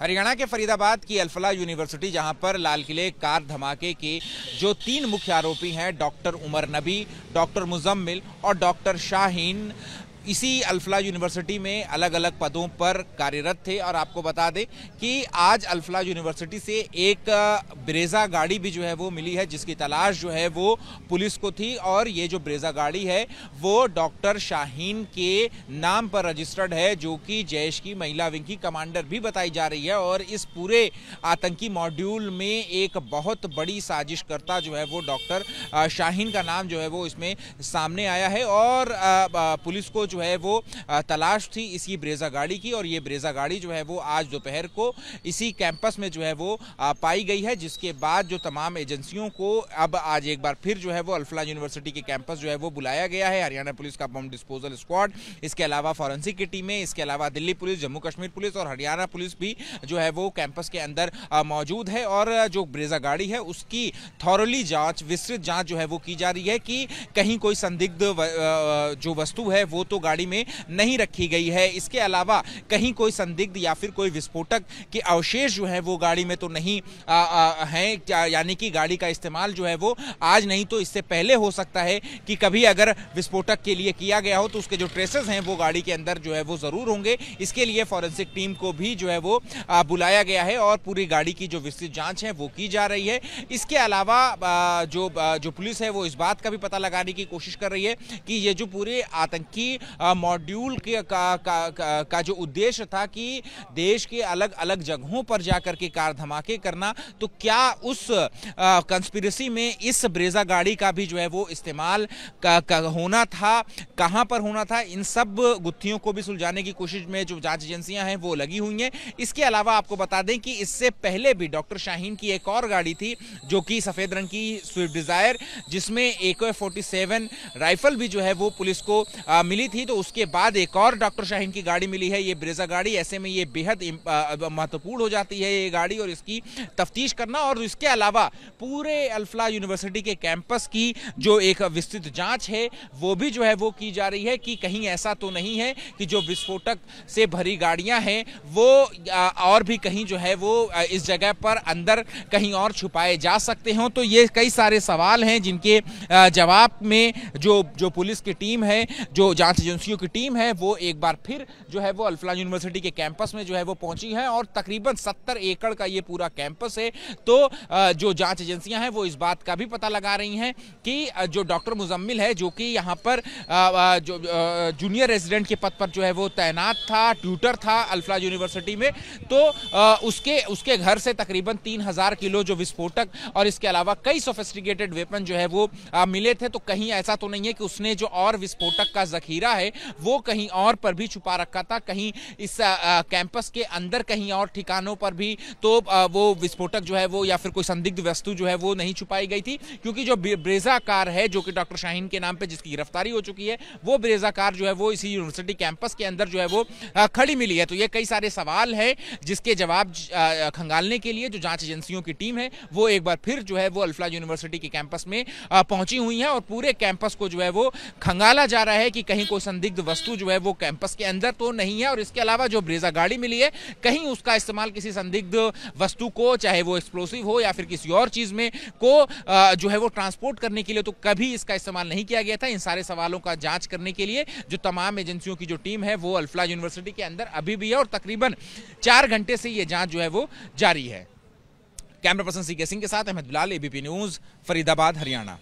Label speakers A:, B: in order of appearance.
A: हरियाणा के फरीदाबाद की अल-फलाह यूनिवर्सिटी, जहां पर लाल किले कार धमाके के जो 3 मुख्य आरोपी हैं, डॉक्टर उमर नबी, डॉक्टर मुजम्मिल और डॉक्टर शाहीन, इसी अल-फलाह यूनिवर्सिटी में अलग अलग पदों पर कार्यरत थे। और आपको बता दें कि आज अल-फलाह यूनिवर्सिटी से एक ब्रेजा गाड़ी भी जो है वो मिली है, जिसकी तलाश जो है वो पुलिस को थी। और ये जो ब्रेजा गाड़ी है वो डॉक्टर शाहीन के नाम पर रजिस्टर्ड है, जो कि जैश की महिला विंग की कमांडर भी बताई जा रही है। और इस पूरे आतंकी मॉड्यूल में एक बहुत बड़ी साजिशकर्ता जो है वो डॉक्टर शाहीन का नाम जो है वो इसमें सामने आया है। और पुलिस को जो है वो तलाश थी इसी ब्रेजा गाड़ी की, और ये ब्रेजा गाड़ी जो है वो आज दोपहर को इसी कैंपस में जो है वो पाई गई है। जिसके बाद जो तमाम एजेंसियों को अब आज एक बार फिर जो है वो अल-फलाह यूनिवर्सिटी के कैंपस जो है वो बुलाया गया है। हरियाणा पुलिस का बम डिस्पोजल स्क्वाड, इसके अलावा फॉरेंसिक की टीमें, इसके अलावा दिल्ली पुलिस, जम्मू कश्मीर पुलिस और हरियाणा पुलिस भी जो है वो कैंपस के अंदर मौजूद है। और जो ब्रेजा गाड़ी है उसकी थॉरली जांच, विस्तृत जांच जो है वो की जा रही है कि कहीं कोई संदिग्ध जो वस्तु है वो तो गाड़ी में नहीं रखी गई है। इसके अलावा कहीं कोई संदिग्ध या फिर कोई विस्फोटक के अवशेष जो है वो गाड़ी में तो नहीं हैं, यानी कि गाड़ी का इस्तेमाल जो है वो आज नहीं तो इससे पहले हो सकता है कि कभी अगर विस्फोटक के लिए किया गया हो तो उसके जो ट्रेसेस हैं वो गाड़ी के अंदर जो है वो जरूर होंगे। इसके लिए फॉरेंसिक टीम को भी जो है वो बुलाया गया है और पूरी गाड़ी की जो विस्तृत जांच है वो की जा रही है। इसके अलावा जो पुलिस है वो इस बात का भी पता लगाने की कोशिश कर रही है कि ये जो पूरे आतंकी मॉड्यूल का जो उद्देश्य था कि देश के अलग अलग जगहों पर जाकर के कार धमाके करना, तो क्या उस कंस्पिरेसी में इस ब्रेजा गाड़ी का भी जो है वो इस्तेमाल होना था, कहां पर होना था, इन सब गुत्थियों को भी सुलझाने की कोशिश में जो जांच एजेंसियां हैं वो लगी हुई हैं। इसके अलावा आपको बता दें कि इससे पहले भी डॉक्टर शाहीन की एक और गाड़ी थी जो कि सफेद रंग की स्विफ्ट डिजायर, जिसमें AK-47 राइफल भी जो है वो पुलिस को मिली थी। तो उसके बाद एक और डॉक्टर शाहीन की गाड़ी मिली है, ये ब्रेजा गाड़ी। ऐसे में ये बेहद महत्वपूर्ण हो जाती है ये गाड़ी और इसकी तफ्तीश करना। और इसके अलावा पूरे अल-फलाह यूनिवर्सिटी के कैंपस की जो एक विस्तृत जांच है वो भी जो है वो की जा रही है कि कहीं ऐसा तो नहीं है कि जो विस्फोटक से भरी गाड़ियां हैं वो और भी कहीं जो है वो इस जगह पर अंदर कहीं और छुपाए जा सकते हो। तो ये कई सारे सवाल हैं जिनके जवाब में जो पुलिस की टीम है, जो जांच एजेंसियों की टीम है, वो एक बार फिर जो है वो अल-फलाह यूनिवर्सिटी के कैंपस में जो है वो पहुंची है। और तकरीबन 70 एकड़ का ये पूरा कैंपस है। तो जो जांच एजेंसियां हैं वो इस बात का भी पता लगा रही हैं कि जो डॉक्टर मुजम्मिल है, जो कि यहां पर जो जूनियर रेजिडेंट के पद पर जो है वो तैनात था, ट्यूटर था अल-फलाह यूनिवर्सिटी में, तो उसके घर से तकरीबन 3000 किलो जो विस्फोटक और इसके अलावा कई सोफिस्टिकेटेड वेपन जो है वो मिले थे। तो कहीं ऐसा तो नहीं है कि उसने जो और विस्फोटक का जखीरा है वो कहीं और पर भी छुपा रखा था, कहीं इस कैंपस के अंदर कहीं और ठिकानों पर भी तो वो विस्फोटक जो है वो या फिर कोई संदिग्ध वस्तु जो है वो नहीं छुपाई गई थी। क्योंकि जो ब्रेजा कार है जो कि डॉक्टर शाहीन के नाम पे जिसकी गिरफ्तारी हो चुकी है, वो ब्रेजा कार जो है वो इसी यूनिवर्सिटी कैंपस के अंदर जो है वो खड़ी मिली है। तो ये कई सारे सवाल है जिसके जवाब खंगालने के लिए जो जांच एजेंसियों की टीम है वो एक बार फिर जो है वो अल-फलाह यूनिवर्सिटी के कैंपस में पहुंची हुई है। और पूरे कैंपस को जो है वो खंगाला जा रहा है कि कहीं कोई संदिग्ध वस्तु जो है वो कैंपस के अंदर तो नहीं है। और इसके अलावा जो ब्रेजा गाड़ी मिली है, कहीं उसका इस्तेमाल किसी संदिग्ध वस्तु को, चाहे वो एक्सप्लोसिव हो या फिर किसी और चीज में को जो है वो ट्रांसपोर्ट करने के लिए तो कभी इसका इस्तेमाल नहीं किया गया था। इन सारे सवालों का जांच करने के लिए जो तमाम एजेंसियों की जो टीम है वो अल-फलाह यूनिवर्सिटी के अंदर अभी भी है और तकरीबन 4 घंटे से ये जांच जो है वो जारी है। कैमरा पर्सन सीके सिंह के साथ अहमद बिलाल, ABP न्यूज, फरीदाबाद, हरियाणा।